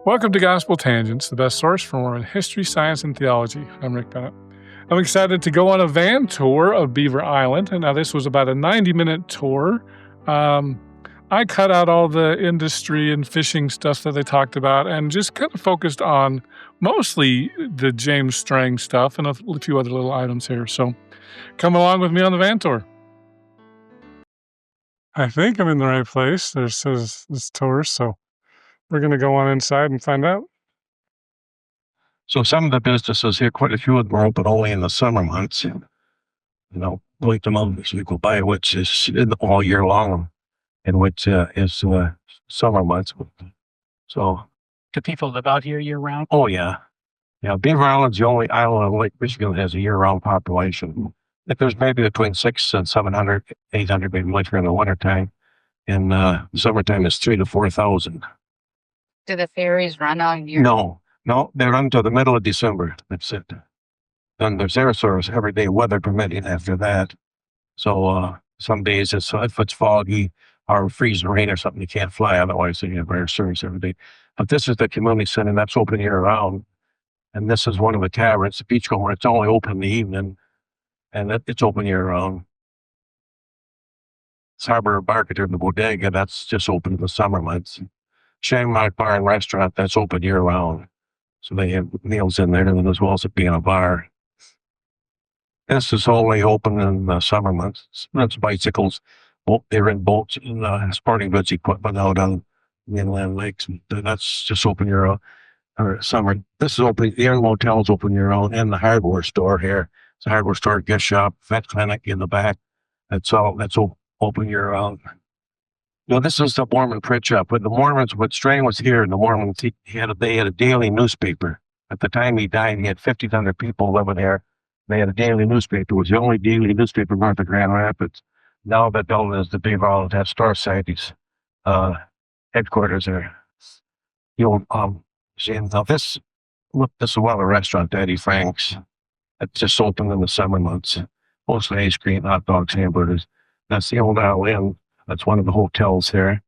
Welcome to Gospel Tangents, the best source for Mormon history, science, and theology. I'm Rick Bennett. I'm excited to go on a van tour of Beaver Island. And now this was about a 90-minute tour. I cut out all the industry and fishing stuff that they talked about and just kind of focused on mostly the James Strang stuff and a few other little items here. So come along with me on the van tour. I think I'm in the right place. There says this tour, so we're going to go on inside and find out. So some of the businesses here, quite a few of them are open only in the summer months. Like the mountains we go by, which is all year long, and which is summer months. So, do people live out here year round? Oh yeah. Beaver Island's the only island on Lake Michigan that has a year-round population. If there's maybe between 600 and 700, 800 maybe later in the wintertime. In the summertime, it's 3,000 to 4,000. Do the ferries run all year? No, they run until the middle of December. That's it. Then there's air service every day, weather permitting after that. So some days if it's foggy or freezing rain or something, you can't fly. Otherwise, you have air service every day. But this is the community center that's open year round. And this is one of the taverns, the Beachcomber. It's only open in the evening, and it's open year round. Harbor Market in the bodega, that's just open in the summer months. Shamrock Bar and Restaurant, that's open year round. So they have meals in there, and as well as it being a bar. This is only open in the summer months. That's bicycles. They rent boats and sporting goods equipment out on the inland lakes. That's just open year round. Or summer. This is open. The Air Motel is open year round, and the hardware store here. It's a hardware store, gift shop, vet clinic in the back. That's open year round. This is the Mormon print shop. When Strang was here, the Mormons, they had a daily newspaper. At the time he died, he had 1,500 people living there. They had a daily newspaper. It was the only daily newspaper north of Grand Rapids. Now that building is the Beaver Island has Star Society's headquarters there. Now this is one of the restaurant, Daddy Frank's. It's just open in the summer months. Mostly ice cream, hot dogs, hamburgers. That's the Old Isle Inn. That's one of the hotels here.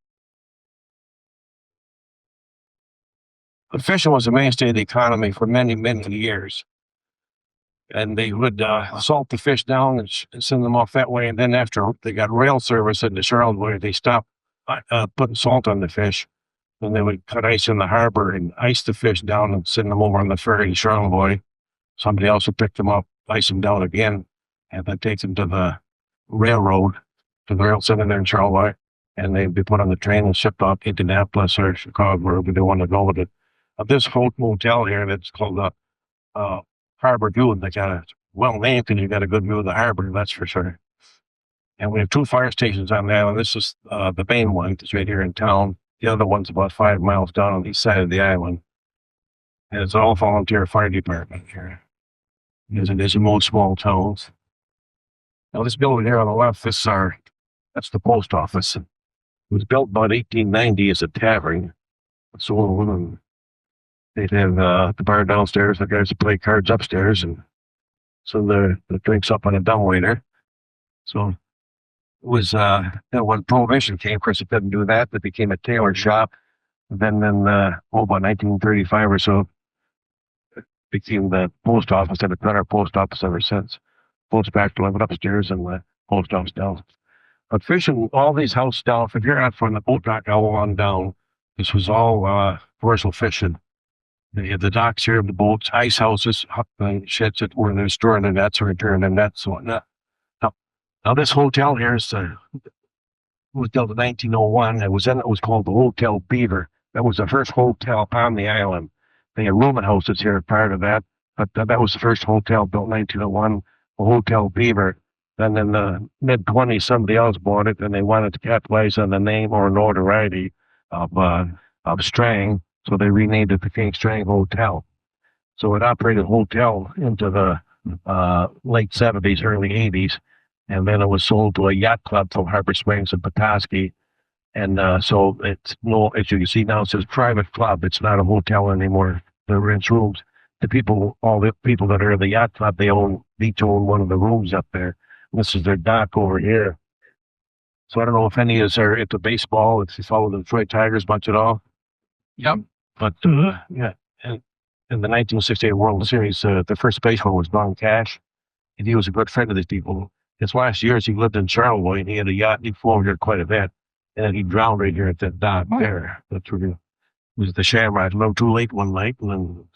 But fishing was a mainstay of the economy for many, many years. And they would salt the fish down and send them off that way. And then after they got rail service into Charlotte, they stopped putting salt on the fish. Then they would cut ice in the harbor and ice the fish down and send them over on the ferry to Charlotte. Somebody else would pick them up, ice them down again, and then take them to the railroad, to the rail center there in Charlotte, and they'd be put on the train and shipped off to Indianapolis or Chicago, wherever they want to go with it. This hotel here, that's called the Harbor View, and they got it well named because you got a good view of the harbor, that's for sure. And we have 2 fire stations on the island. This is the main one, it's right here in town. The other one's about 5 miles down on the east side of the island. And it's all volunteer fire department here. As it is in most small towns. Now this building here on the left, that's the post office. It was built about 1890 as a tavern. So they'd have the bar downstairs, the guys would play cards upstairs, and so the drinks up on a dumbwaiter. So it was when Prohibition came, of course it didn't do that. It became a tailor shop. And then about 1935 or so, it became the post office, and it's been our post office ever since. Post back to living upstairs and the post office down. But fishing, all these houses down, if you're out from the boat dock all on down, this was all commercial fishing. They had the docks here, the boats, ice houses, sheds where they're storing their nets or returning their nets and whatnot. Now this hotel here was built in 1901. It was called the Hotel Beaver. That was the first hotel on the island. They had rooming houses here prior to that, but that was the first hotel built in 1901, the Hotel Beaver. Then in the mid-20s, somebody else bought it, and they wanted to capitalize on the name or notoriety of Strang, so they renamed it the King Strang Hotel. So it operated hotel into the late 70s, early 80s, and then it was sold to a yacht club from Harbor Springs and Petoskey. And so it's as you can see now, it says private club. It's not a hotel anymore. They rent rooms. All the people that are in the yacht club, they each own one of the rooms up there. This is their dock over here. So I don't know if any of us are into baseball, if you follow the Detroit Tigers much at all. Yep. But yeah, and in the 1968 World Series, the first baseman was Don Cash, and he was a good friend of these people. His last years, he lived in Charlevoix, and he had a yacht. And he flew over here quite a bit, and then he drowned right here at that dock there. That's where he was the Shamrock. A little too late one night, and then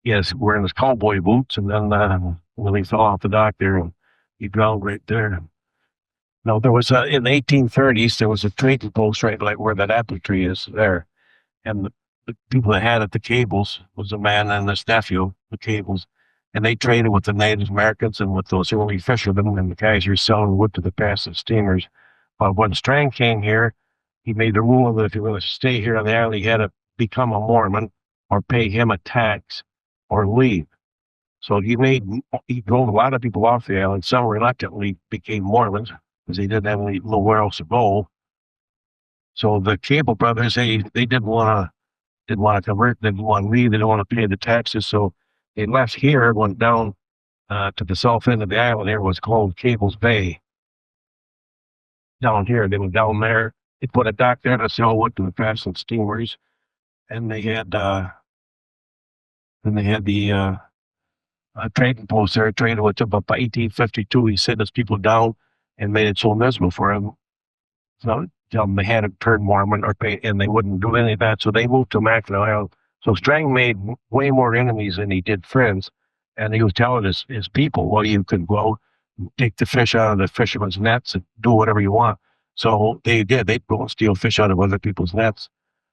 yes, wearing his cowboy boots, and then when he fell off the dock there, and he drowned right there. No, there was in the 1830s, there was a trading post right like where that apple tree is there, and the people that had it, the Cables, was a man and his nephew, the Cables, and they traded with the Native Americans and with those early fishermen and the guys who were selling wood to the passing steamers. But when Strang came here, he made the rule that if he was to stay here on the island, he had to become a Mormon or pay him a tax or leave. So he drove a lot of people off the island. Some reluctantly became Mormons because they didn't have nowhere else to go. So the Cable brothers, they didn't want to convert, didn't want to leave, they didn't want to pay the taxes. So they left here, went down to the south end of the island. Here was called Cable's Bay. Down here, they went down there. They put a dock there to sell wood to the passing steamers, and they had the trading post there. Traded with them, but by 1852, he sent his people down and made it so miserable for him. So tell them they had to turn Mormon or pay, and they wouldn't do any of that. So they moved to Mackinac Island. So Strang made way more enemies than he did friends. And he was telling his people, well, you could go take the fish out of the fishermen's nets and do whatever you want. So they did. They'd go and steal fish out of other people's nets.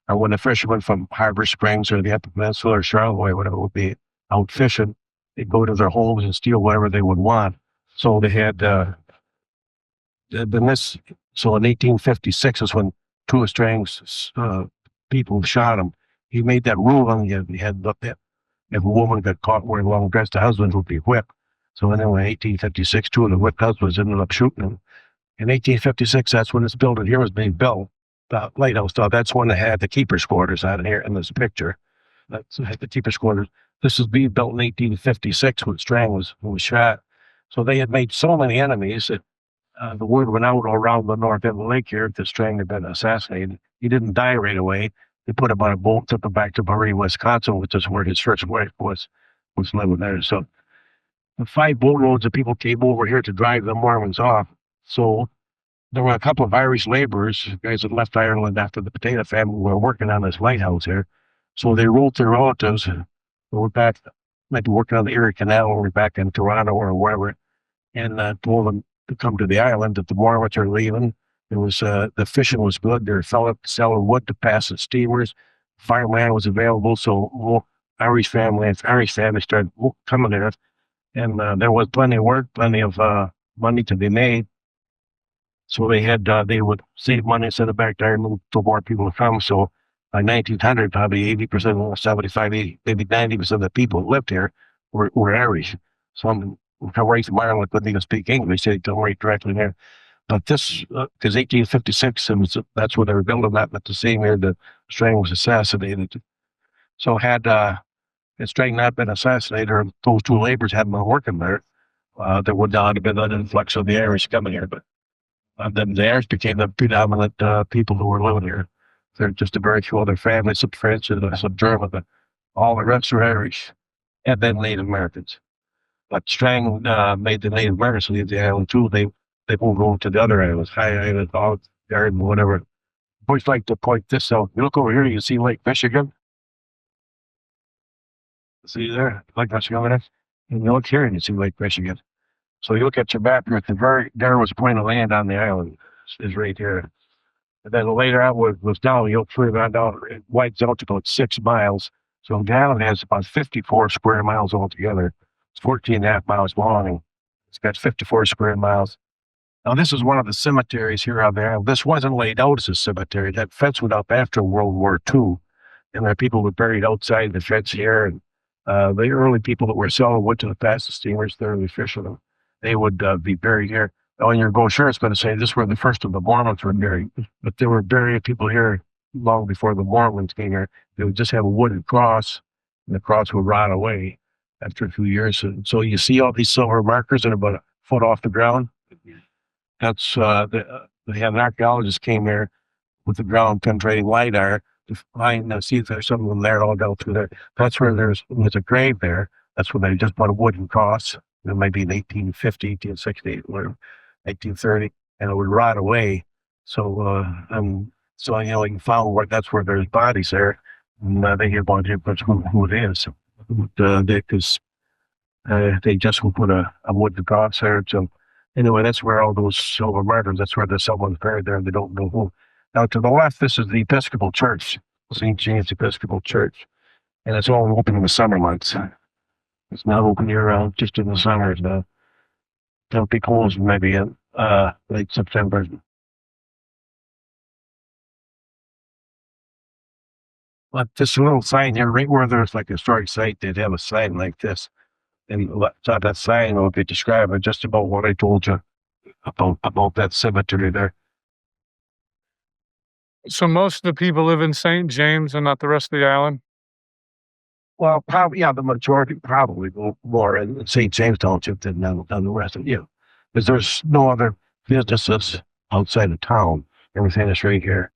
Or when the fishermen from Harbor Springs or the Upper Peninsula or Charlevoix, whatever it would be, out fishing, they'd go to their homes and steal whatever they would want. So they had so in 1856 is when two of Strang's people shot him. He made that rule on he had looked at if a woman got caught wearing long dress, the husband would be whipped. So anyway, 1856, two of the whipped husbands ended up shooting him. In 1856, that's when this building here was being built. The lighthouse stuff. That's when they had the keeper's quarters out here in this picture. That's the keeper's quarters. This was being built in 1856 when Strang was shot. So they had made so many enemies that the word went out all around the north end of the lake here that Strang had been assassinated. He didn't die right away. They put him on a boat, took him back to Marie, Wisconsin, which is where his first wife was living there. So the 5 boatloads of people came over here to drive the Mormons off. So there were a couple of Irish laborers, guys that left Ireland after the potato famine, who were working on this lighthouse here. So they wrote their relatives who were back, maybe working on the Erie Canal or back in Toronto or wherever, and told them to come to the island, that the Mormons are leaving. It was the fishing was good. They were selling wood to pass the steamers. Farmland was available, so more Irish families started coming there, and there was plenty of work, plenty of money to be made. So they would save money, send it back to Ireland for more people to come. So by 1900, probably 80%, 75, 80, maybe 90% of the people who lived here were Irish. Some come right from Ireland couldn't even speak English. They come right directly there. But this, because 1856, that's when they were building that, but the same year that Strang was assassinated. So had Strang not been assassinated, or those two laborers hadn't been working there, there would not have been an influx of the Irish coming here. But then the Irish became the predominant people who were living here. They're just a very few other families, some French and some German, but all the rest are Irish, and then Native Americans. But Strang made the Native Americans leave the island too. They moved over to the other islands, High Island, Olive Garden, whatever. I always like to point this out. You look over here, you see Lake Michigan. See there, Lake Michigan, and you look here and you see Lake Michigan. So you look at your map here, there was a point of land on the island, is right here. And then later on was down, you'll further on down, it widens out to about 6 miles. So the island has about 54 square miles altogether. It's 14 and a half miles long, and it's got 54 square miles. Now, this is one of the cemeteries here on the island. This wasn't laid out as a cemetery. That fence went up after World War II, and there people were buried outside the fence here. And the early people that were selling wood to the passing steamers, the early fishermen, they would be buried here. Now, in your brochure, it's going to say this is where the first of the Mormons were buried, but there were buried people here long before the Mormons came here. They would just have a wooden cross, and the cross would rot away after a few years. And so you see all these silver markers that are about a foot off the ground. That's they had an archaeologist came here with the ground penetrating LiDAR to find, see if there's some of them there all down through there. That's where there's a grave there. That's where they just put a wooden cross. It might be in 1850, 1860, whatever, 1830, and it would rot away. So, so you know, you found where that's where there's bodies there, and they get one who it is. Because they just will put a wooden cross there. So anyway, that's where all those silver murders. That's where someone's buried there, and they don't know who. Now to the left, this is the Episcopal Church, St. James Episcopal Church, and it's all open in the summer months. It's not open year round, just in the summers. It'll be closed maybe in late September. But this little sign here, right where there's like a historic site, they'd have a sign like this. And on that sign would be describing just about what I told you about that cemetery there. So most of the people live in St. James and not the rest of the island? Well, probably, yeah, the majority probably more in St. James Township than the rest of you. Because there's no other businesses outside of town. Everything is right here.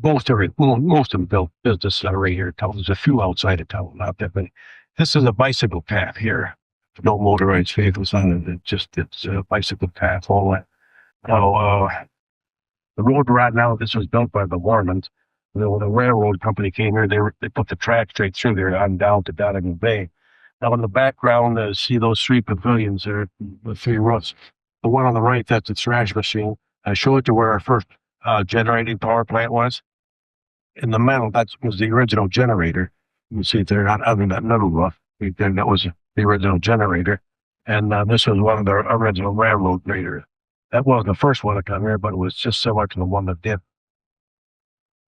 Most of them built businesses are right here. There's a few outside of town, not that many. This is a bicycle path here. No motorized vehicles on it. It's a bicycle path. All that. Now, the road right now, this was built by the Mormons. When the railroad company came here, they put the track straight through there on down to Donegal Bay. Now in the background, see those three pavilions there, the three roofs. The one on the right, that's the thrash machine. I showed you where our first generating power plant was. In the middle, that was the original generator. You can see there under that middle roof. That was the original generator. And this was one of the original railroad graders. That wasn't the first one to come here, but it was just similar to the one that did.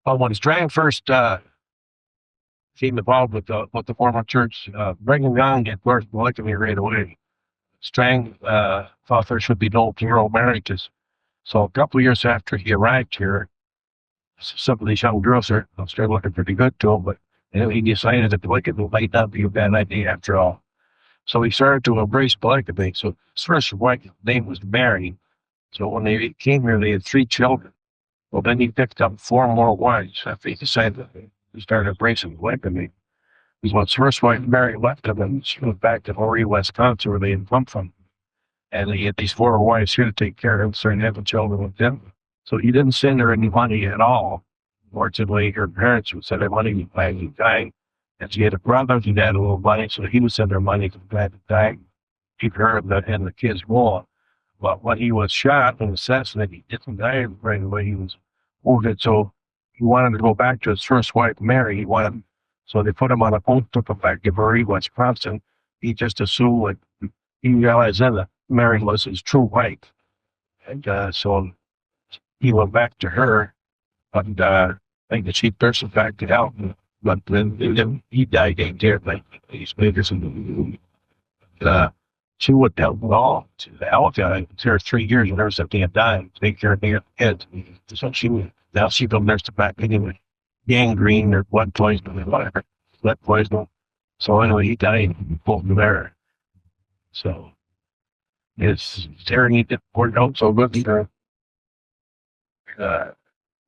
But when Strang first became involved with the Mormon church, Brigham Young get birth polygamy right away. Strang thought there should be no plural marriages. So a couple of years after he arrived here, some of these young girls are started looking pretty good to him, but anyway, he decided that polygamy might not be a bad idea after all. So he started to embrace polygamy. So his first wife's name was Mary. So when they came here, they had 3 children. Well, then he picked up 4 more wives after he decided to start embracing polygamy. Because when his first wife, Mary, left him and she went back to Horry, Wisconsin, where they had come from. And he had these 4 wives here to take care of him, starting having children with them. So he didn't send her any money at all. Fortunately, her parents would send her money by the dying. And she had a brother who had a little money, so he would send her money to the dying, keep her and the kids warm. But when he was shot and assassinated, he didn't die right away. He was wounded, so he wanted to go back to his first wife, Mary. So they put him on a boat, took him back to Beaver, Wisconsin. He just assumed, like, he realized then that Mary was his true wife. And so he went back to her, but I think the chief person backed it out. But then he died there, like these niggas and she wouldn't help at all. The elephant was there 3 years and never said they had died. Take care of their kids. So now she don't nurse them back anyway. Gangrene or blood poisoning or whatever. Blood poisoning. So anyway, he died both there. So it's tearing it worked out so good for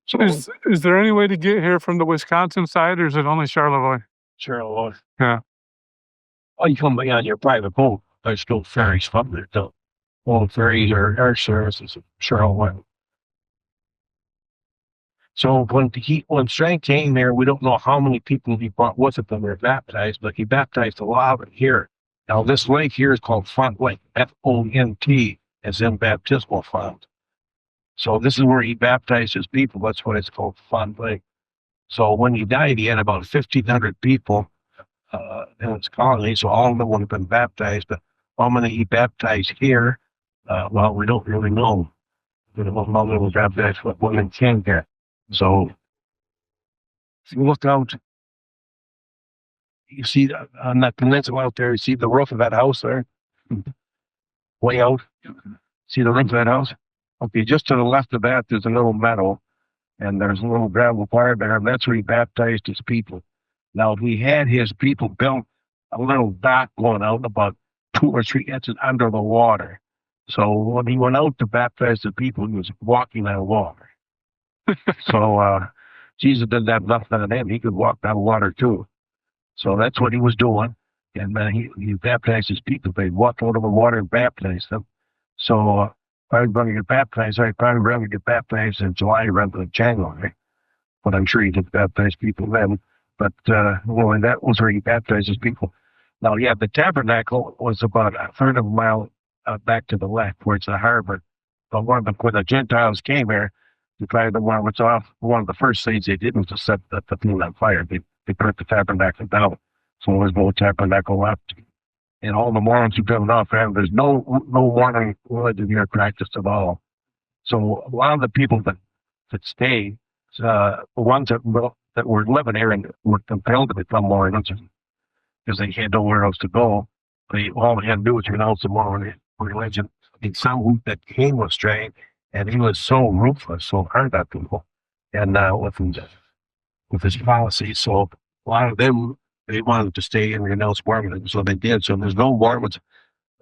So is there any way to get here from the Wisconsin side, or is it only Charlevoix? Charlevoix. Yeah. Oh, you come by on your private boat. There's still ferries from there, though. All ferries or air services of Charlevoix. So when Strang came here, we don't know how many people he brought with him that were baptized, but he baptized a lot of it here. Now this lake here is called Font Lake, F-O-N-T, as in baptismal font. So this is where he baptized his people. That's why it's called Font Lake. So when he died, he had about 1,500 people in his colony. So all of them would have been baptized, but how many he baptized here? Well, we don't really know. We don't know how many were baptized what women can get. So if you look out, you see on that peninsula out there, you see the roof of that house there? Way out. See the roof of that house? Okay, just to the left of that, there's a little meadow, and there's a little gravel fire there, and that's where he baptized his people. Now, he had his people build a little dock going out about 2 or 3 inches under the water. So when he went out to baptize the people, he was walking on water. So Jesus didn't have nothing on him. He could walk down water too. So that's what he was doing. And he baptized his people. They walked over the water and baptized them. So if I was going to get baptized, I'd probably rather get baptized in July rather than January. But I'm sure he did baptize people then. But well, that was where he baptized his people. Now, yeah, the tabernacle was about a third of a mile back to the left, where it's the harbor. But when the Gentiles came here to try the Mormons off, one of the first things they did was to set the thing on fire. They burnt the tabernacle down, so there was no tabernacle left. And all the Mormons who driven off, and there's no Mormon religion here practiced at all. So a lot of the people that stayed, the ones that were living here and were compelled to become Mormons because they had nowhere else to go. All they had to do was renounce the Mormon religion. And some that came with Strang, and he was so ruthless, so hard on people, and with his policy. So a lot of them, they wanted to stay and renounce Mormonism, so they did. So there's no Mormons,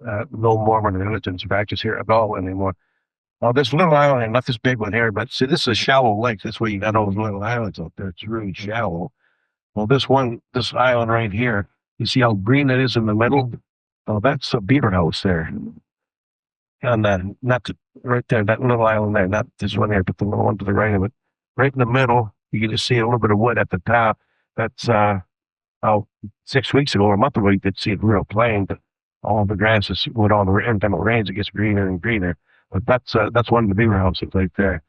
no Mormon religions practice here at all anymore. Now this little island, not this big one here, but see, this is a shallow lake. That's why you got all those little islands out there. It's really shallow. Well, this island right here, you see how green it is in the middle? Oh, that's a beaver house there. And then right there, that little island there, not this one here, but the little one to the right of it. Right in the middle, you can just see a little bit of wood at the top. That's 6 weeks ago or a month ago, you could see it real plain, but all the grass is with all the every time it rains, it gets greener and greener. But that's one of the beaver houses right there.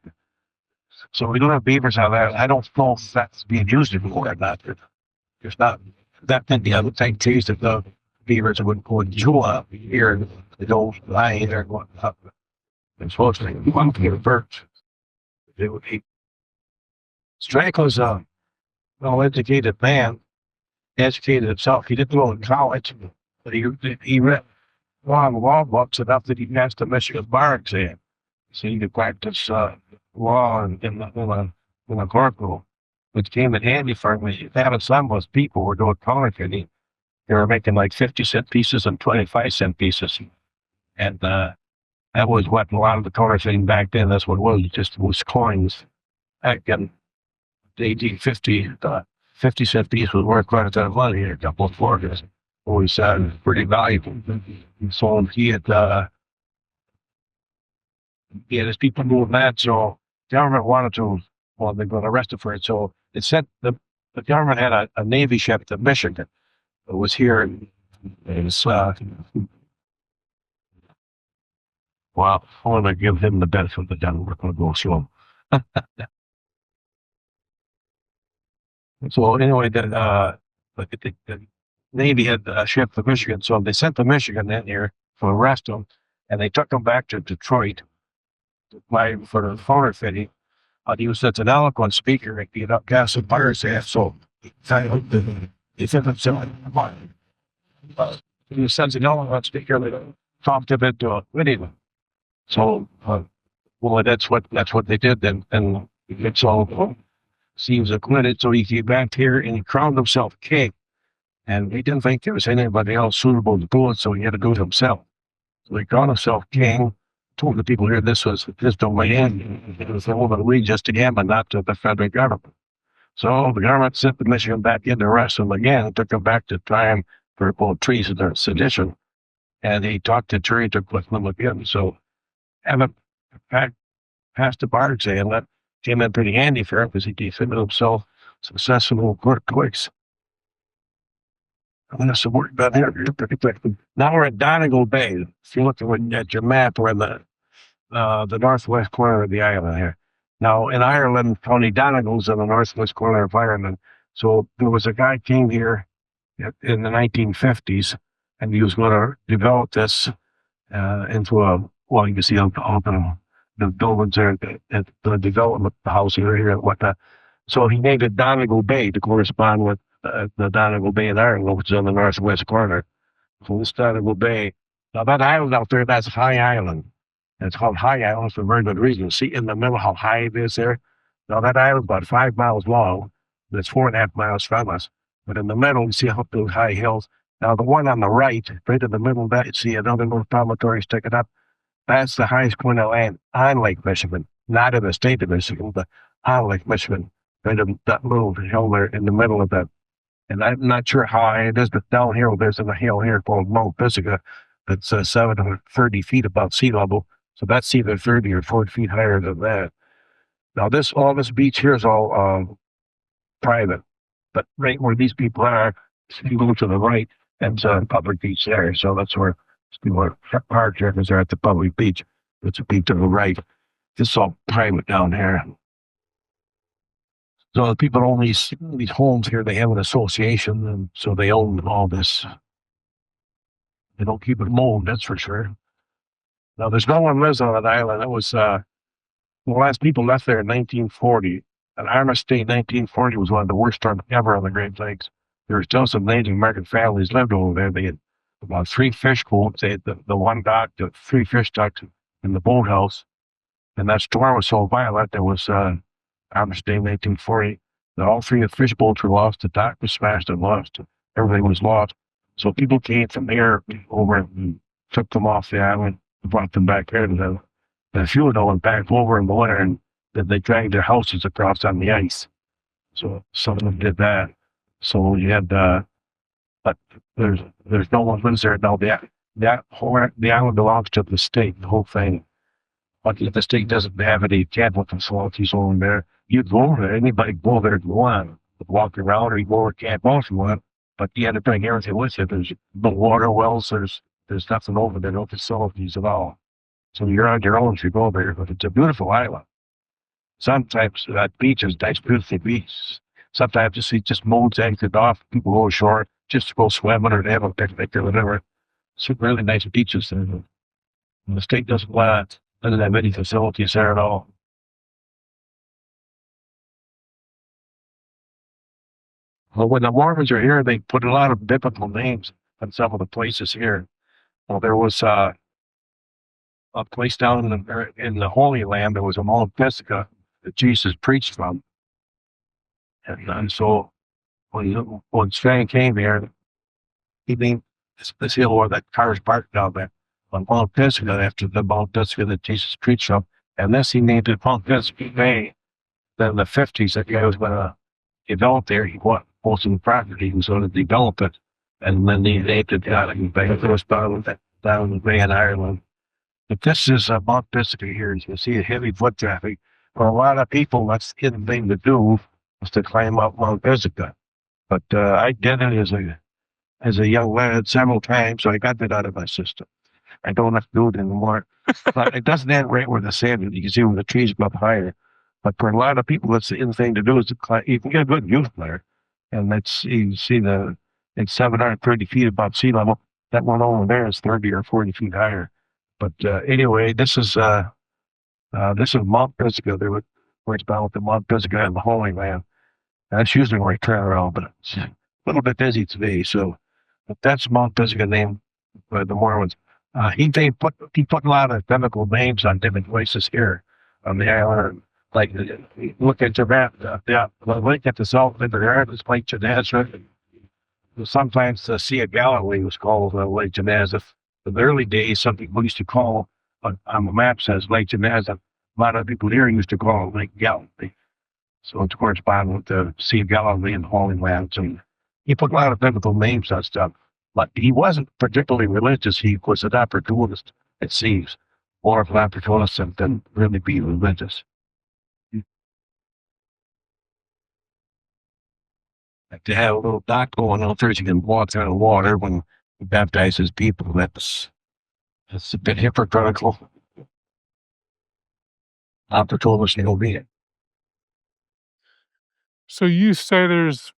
So we don't have beavers out there. I don't know if that's being used anymore or not. There's not that many other trees that the beavers would chew up here. They don't lie there going up. They're supposed to one to get birds. They would eat. Strang was a well-educated man, educated himself. He didn't go to college, but he read law books enough that he passed the Michigan bar exam. So he could practice law in a courtroom, which came in handy for me. Some of those people were doing counterfeiting. They were making like 50-cent pieces and 25-cent pieces. And that was what a lot of the counterfeiting back then, that's what it was. It just was coins. Back in 1850, the 50-cent piece was worth quite a ton of money. A couple of quarters. Always pretty valuable. So he had his people doing that. So the government wanted to, well, they got arrested for it. So it sent the government had a Navy ship to Michigan. It was here. It was, well, I want to give him the benefit of the doubt. We're going to go slow. So anyway, the Navy had a ship to Michigan, so they sent to Michigan in here to arrest him, and they took him back to Detroit for the counterfeiting. He was such an eloquent speaker, he could outgas some pirates ass, so he said himself, he was such an eloquent speaker, they talked him into winning. So, well, that's what they did then, and so he was acquitted, so he came back here and he crowned himself king. And he didn't think there was anybody else suitable to do it, so he had to do it himself. So he crowned himself king, told the people here this was his domain. It was only religious to him and not to the federal government. So the government sent the Michigan back in to arrest him again and took him back to try him for both treason and sedition. And he talked to jury to put him again. So having passed the bar exam, that came in pretty handy for him because he defended himself successfully in court twice. I'm going to support that here. Now we're at Donegal Bay. If you look at your map, we're in the northwest corner of the island here. Now in Ireland, County Donegal's in the northwest corner of Ireland. So there was a guy came here in the 1950s, and he was going to develop this into well, you can see all the buildings there, the development, the house here and whatnot. So he named it Donegal Bay to correspond with the Donegal Bay in Ireland, which is on the northwest corner. So this Donegal Bay. Now that island out there, that's High Island. And it's called High Island for a very good reason. See in the middle how high it is there? Now that island's about 5 miles long. It's 4.5 miles from us. But in the middle, you see how those high hills. Now the one on the right in the middle of that, you see another little promontory sticking up. That's the highest point of land on Lake Michigan. not in the state of Michigan, but out of Lake Michigan, right in that little hill there in the middle of that. And I'm not sure how high it is, but down here, there's a hill here called Mount Pisgah that's 730 feet above sea level. So that's either 30 or 40 feet higher than that. Now, all this beach here is all private, but right where these people are, if you go to the right, that's a public beach there. So that's where people are parked here because they're at the public beach. It's a beach to the right. This is all private down here. So the people own these homes here. They have an association, and so they own all this. They don't keep it mowed, that's for sure. Now, there's no one lives on that island. It was the last people left there in 1940. An Armistice 1940 was one of the worst storms ever on the Great Lakes. There were still some Native American families lived over there. They had about 3 fish boats. They had the one dock, the 3 fish docks, and the boathouse. And that storm was so violent, there was Armistice 1940, that all 3 of the fish boats were lost. The dock was smashed and lost. Everything was lost. So people came from there over and took them off the island and brought them back there to them. And a few of them went back over in the winter, and then they dragged their houses across on the ice. So some of them did that. So you had, but there's no one lives there now. The island belongs to the state, the whole thing. But if the state doesn't have any cattle facilities over there, you go over there. Anybody go there if you want, walk around, or you go over camp if you want. But you had to bring everything with you. There's no water wells. There's nothing over there, no facilities at all. So you're on your own if you go there. But it's a beautiful island. Sometimes that beach is nice, beautiful beach. Sometimes you see just modes anchored off. People go ashore just to go swimming or to have a picnic or whatever. Some really nice beaches there. And the state doesn't have any facilities there at all. Well, when the Mormons are here, they put a lot of biblical names on some of the places here. Well, there was a place down in the Holy Land. There was a Mount Pisgah that Jesus preached from. And so when Strang came here, he named this hill where that cars parked down there on Mount Pisgah after the Mount Pisgah that Jesus preached from. And this he named it Mount Pisgah Bay. Then in the 50s, that guy was going to develop there. He bought most of the property and so to develop it. And then he named it Bay. It was down in Bay in Ireland. But this is Mount Pisgah here. You can see a heavy foot traffic. For a lot of people, that's the hidden thing to do, was to climb up Mount Pisgah. But I did it as a young lad several times, so I got that out of my system. I don't have to do it anymore. But it doesn't end right where the sand is. You can see where the trees go up higher. But for a lot of people, that's the hidden thing to do is to climb. You can get a good view from there. And you see it's 730 feet above sea level. That one over there is 30 or 40 feet higher. But anyway, this is Mount Pisgah. Where it's bound with the Mount Pisgah and the Holy Land. That's usually where I turn around, but it's a little bit busy today. So, but that's Mount Pisgah named by the Mormons. He put a lot of biblical names on different places here on the island. Like look at your map, the lake at the south end of the island is Lake Genazareth. Sometimes the Sea of Galilee was called Lake Genazareth. In the early days, some people used to call, on the map says Lake Genazareth. A lot of people here used to call it Lake Galilee. So it's corresponding with the Sea of Galilee and the Holy Land. And he put a lot of biblical names on stuff. But he wasn't particularly religious. He was an opportunist, it seems. More of an opportunist than really be religious. Like to have a little dock going out there so you can walk on the water when he baptizes people. That's a bit hypocritical. Opportunist, he'll be it. So you say there's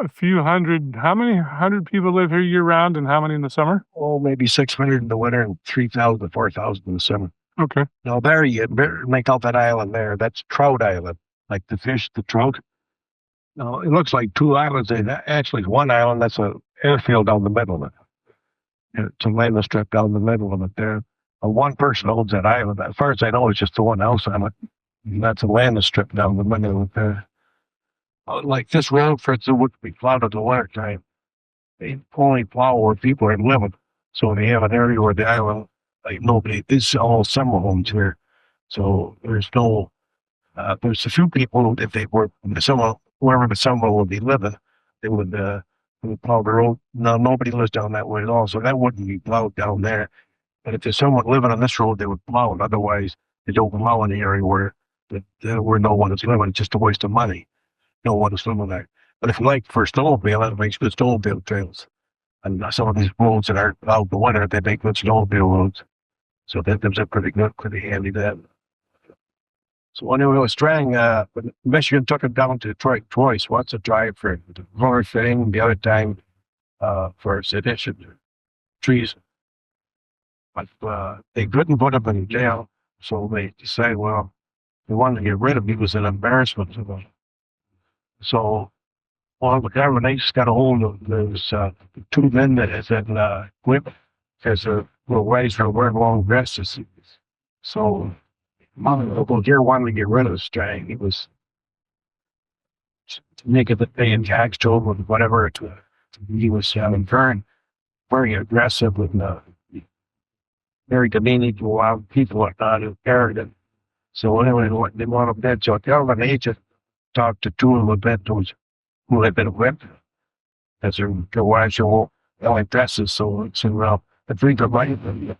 a few hundred, how many hundred people live here year round and how many in the summer? Oh, maybe 600 in the winter and 3,000 to 4,000 in the summer. Okay. Now, there you make out that island there. That's Trout Island, like the fish, the trout. No, it looks like 2 islands. Actually, one island, that's an airfield down the middle of it. It's a landing strip down the middle of it there. One person owns that island. As far as I know, it's just the one house on it. And that's a landing strip down the middle of it there. Like this road, for instance, would be plowed in the winter time. They only plow where people are living. So they have an area where the island, like nobody, this is all summer homes here. So there's no There's a few people, if they were someone, wherever someone would be living, they would plow the road. No, nobody lives down that way at all, so that wouldn't be plowed down there. But if there's someone living on this road, they would plow it. Otherwise, they don't plow in the area where no one is living. It's just a waste of money. No one is living there. But if you like for snowmobile, it makes good snowmobile trails. And some of these roads that are out in the winter, they make good snowmobile roads. So that gives it pretty good, pretty handy then. So anyway, with Strang, Michigan took him down to Detroit twice. Once a drive for the roller thing, the other time for sedition, treason. But they couldn't put him in jail, so they decided, well, they wanted to get rid of him. He was an embarrassment to them. So, well, the government, they just got a hold of those two men that said, whip, because their wives were wearing long dresses. So, Uncle Deer wanted to get rid of Strang. He was making the paying tax to him, or whatever. He was very aggressive and very demeaning to a lot of people like that, arrogant. So anyway, they want him dead. So a government agent talked to two of the victims who had been whipped, as their wives were wearing dresses. So the drink of life and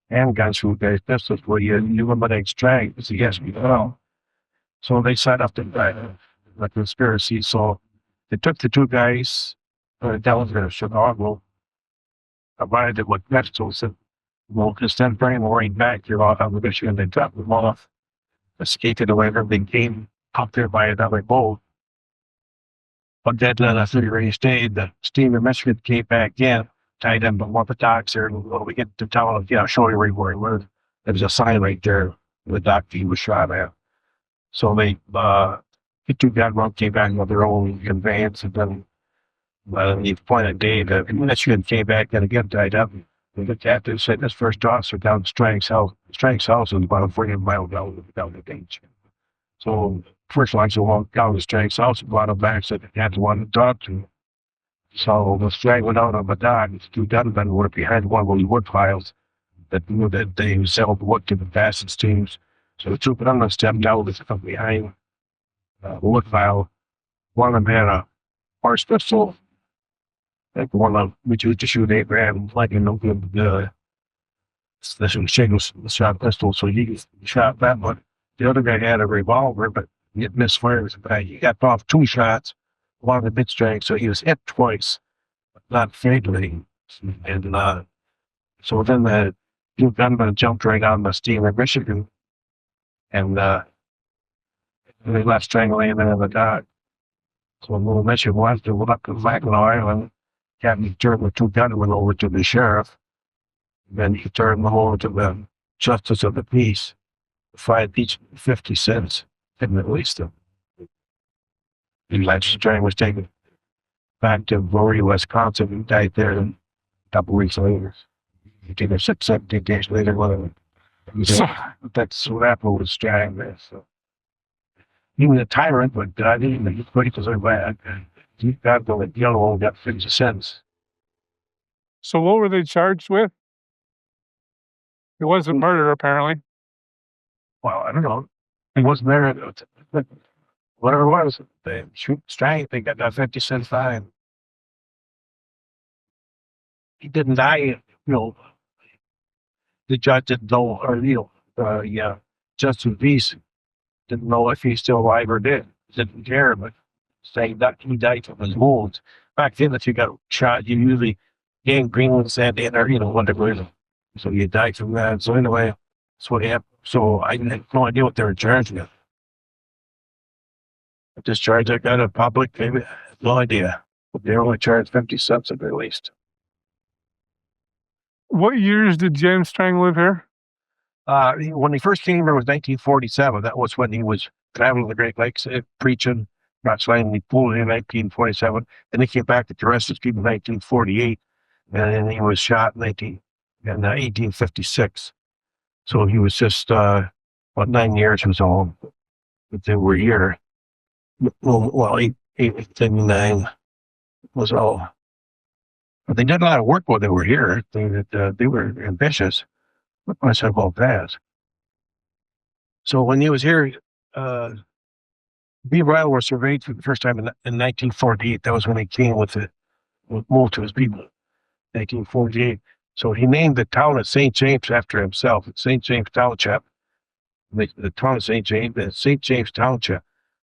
handguns who guys pistols where you eliminate Strang. It's a yes, no. So they set up the conspiracy. So they took the two guys down to Chicago, provided them with pistols, and well, just then bring them right back. You're off on the Michigan. They dropped them off, escaped away. Everything came up there by another boat. But then after they stayed, the steamer Michigan came back in, tied them to one of the docks there. When we get to town, I'll show you where he was. There was a sign right there. The dock he was shot at. So the two gunmen came back with their own conveyance, and then the appointed day, the Michigan came back and again tied up. The captain said this first officer down Strang's house. Strang's house was about a 40 mile down the beach. So first officer walked down to Strang's house and brought him back, said the captain wanted to talk to him. So the Strang went out on the dock. The two gunmen were behind one of those wood piles that they sold wood to the passage teams. So the two gunmen stepped out and come behind the wood pile. One of them had a horse pistol. Like the one that we used to shoot Abraham, like in the shot pistol, so he shot that one. The other guy had a revolver, but it misfired. He got off two shots, one of the bit Strang, so he was hit twice, but not fatally. And so then the two gunmen jumped right on the steamer Michigan, and they left Strang laying there in the dock. So little Michigan went up to Mackinac Island. Captain turned the two gunmen over to the sheriff. Then he turned them over to the justice of the peace, fined each 50 cents, and released them. And Strang was taken back to Rory, Wisconsin, and died there a couple weeks later. 17 days later, that's what happened with Strang there. So he was a tyrant, but I didn't he was so bad. He got the yellow one got 50 cents. So what were they charged with? It wasn't murder, apparently. Well, I don't know. He wasn't there. Whatever it was, they shoot Strang. They got that 50 cent fine. He didn't die. The judge didn't know, or Justice of Peace didn't know if he's still alive or dead. Didn't care, but saying that he died from his wounds. Back then, if you got shot, you usually gangrene was that in, or whatever. So you died from that. So anyway, that's what happened. So I had no idea what they were charging him. This charge I got in public, maybe no idea. But they only charged 50 cents at the least. What years did James Strang live here? When he first came here was 1947. That was when he was traveling the Great Lakes, preaching. Not slaying, he pulled in 1947, and he came back to arrest his people in 1948, and then he was shot in 1856. So he was just about 9 years was all that they were here. Well, 879 was all. But they did a lot of work while they were here. They were ambitious. What can I say about that? So when he was here, Beaver Island was surveyed for the first time in 1948. That was when he came with moved to his people. 1948. So he named the town of St. James after himself. St. James Township. The town of St. James, St. James Township.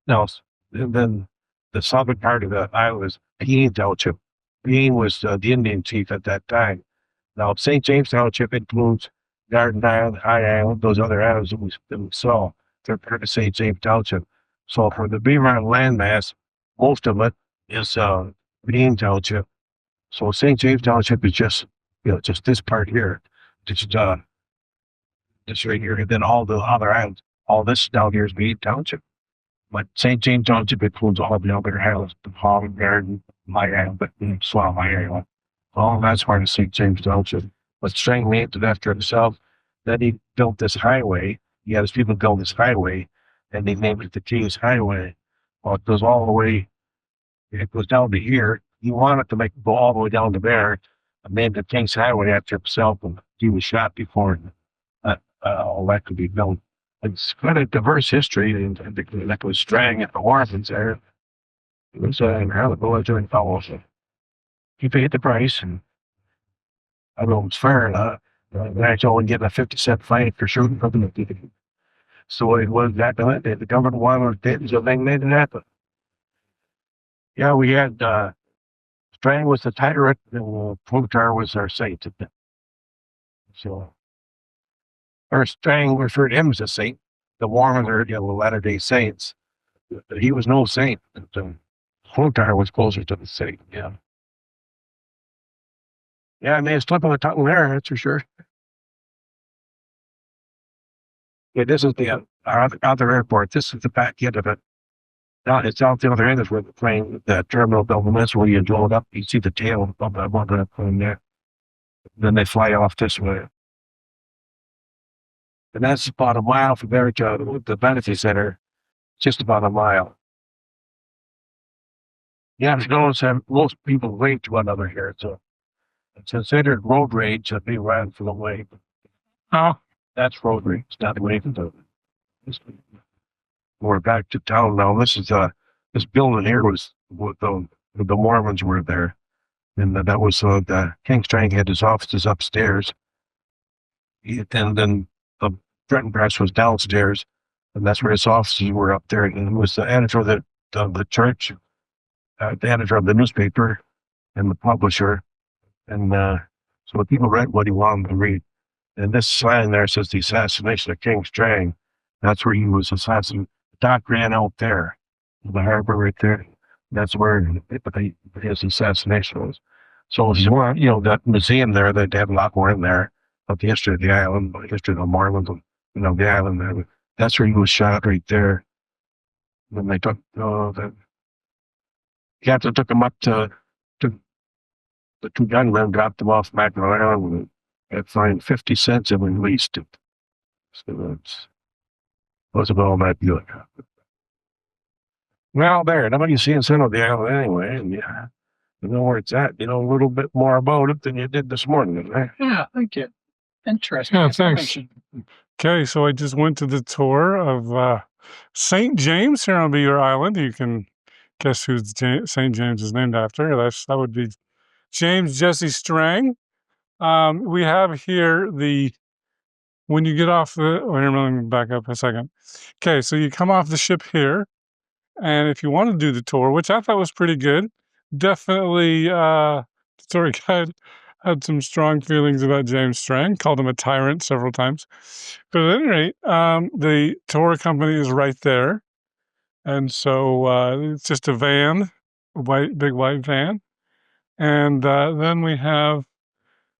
Now, and then the southern part of the island is Bean Township. Bean was the Indian chief at that time. Now, St. James Township includes Garden Island, High Island, those other islands that we saw. They're part of St. James Township. So for the Beaver Island landmass, most of it is Bean Township. So St. James Township is just just this part here, just this right here, and then all the other islands. All this down here is Bean Township. But St. James Township includes all the other islands, the Palm Garden, High Island, but Swamp High Island. All that's part of St. James Township. But Strang named it after himself. Then he built this highway. He had his people build this highway, and they named it the King's Highway. Well, it goes all the way. It goes down to here. He wanted to make it go all the way down to there, and named the King's Highway after himself. And he was shot before all that could be built. It's quite a diverse history, and that was Strang at the Mormons there. It was how the boys doing fellows. He paid the price, and I don't know if it's fair or not. Actually, only getting a 50-cent fine for shooting from the so it was that the government wanted it, so they made it happen. Yeah, we had Strang was the tyrant, and Plutar was our saint. So, or Strang referred to him as a saint. The Mormons are the Latter-day Saints. He was no saint. Plutar was closer to the saint. Yeah. Yeah, I may have slipped on the tongue there, that's for sure. Yeah, this is the other airport. This is the back end of it. Now, it's out the other end is where the plane, the terminal building is, where you blow it up. You see the tail of that one plane there. Then they fly off this way. And that's about a mile from there to the Benefit Center. Just about a mile. Yeah, I've noticed that most people wait to one another here. So it's considered road rage that they ran for the way. Oh, That's road rage. It's not waiting to. We're back to town now. This is this building here was what the Mormons were there, and that was the King Strang had his offices upstairs, and then the printing press was downstairs, and that's where his offices were up there. And he was the editor of the church, the editor of the newspaper, and the publisher, and so the people read what he wanted to read. And this sign there says the assassination of King Strang. That's where he was assassinated. Dock ran out there, the harbor right there. That's where his assassination was. So if you want, that museum there, they'd have a lot more in there of the history of the island, the history of the Mormons, the island there. That's where he was shot right there. Then they took the captain took him up to the two gunmen, dropped them off back on the island, and fined 50 cents and released him. So wasn't all that good. Well, there, now you see in center of the island anyway, and you know where it's at. You know a little bit more about it than you did this morning, right? Yeah, thank you. Interesting. yeah, thanks. information. Okay, so I just went to the tour of St. James here on Beaver Island. You can guess who St. James is named after. That would be James Jesse Strang. We have here when you get off let me back up a second. Okay, so you come off the ship here, and if you want to do the tour, which I thought was pretty good, definitely the tour guide had some strong feelings about James Strang, called him a tyrant several times. But at any rate, the tour company is right there. And so it's just a van, big white van. And then we have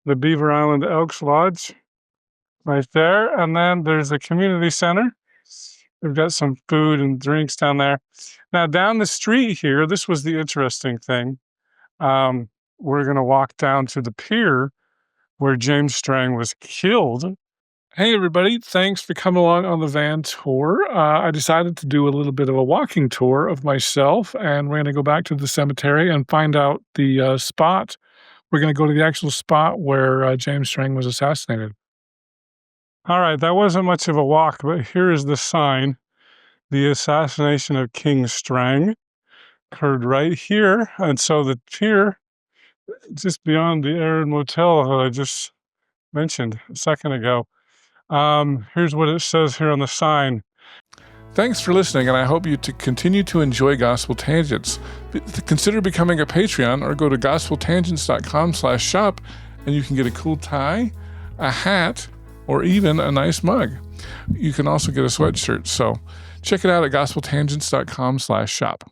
the Beaver Island Elks Lodge right there. And then there's a community center. We've got some food and drinks down there. Now, down the street here, this was the interesting thing. We're going to walk down to the pier where James Strang was killed. Hey, everybody. Thanks for coming along on the van tour. I decided to do a little bit of a walking tour of myself, and we're going to go back to the cemetery and find out the spot. We're going to go to the actual spot where James Strang was assassinated. All right, that wasn't much of a walk, but here is the sign. The assassination of King Strang occurred right here. And so the pier, just beyond the Aaron Motel that I just mentioned a second ago. Here's what it says here on the sign. Thanks for listening, and I hope you to continue to enjoy Gospel Tangents. Consider becoming a Patreon or go to gospeltangents.com/shop, and you can get a cool tie, a hat, or even a nice mug. You can also get a sweatshirt, so check it out at gospeltangents.com/shop.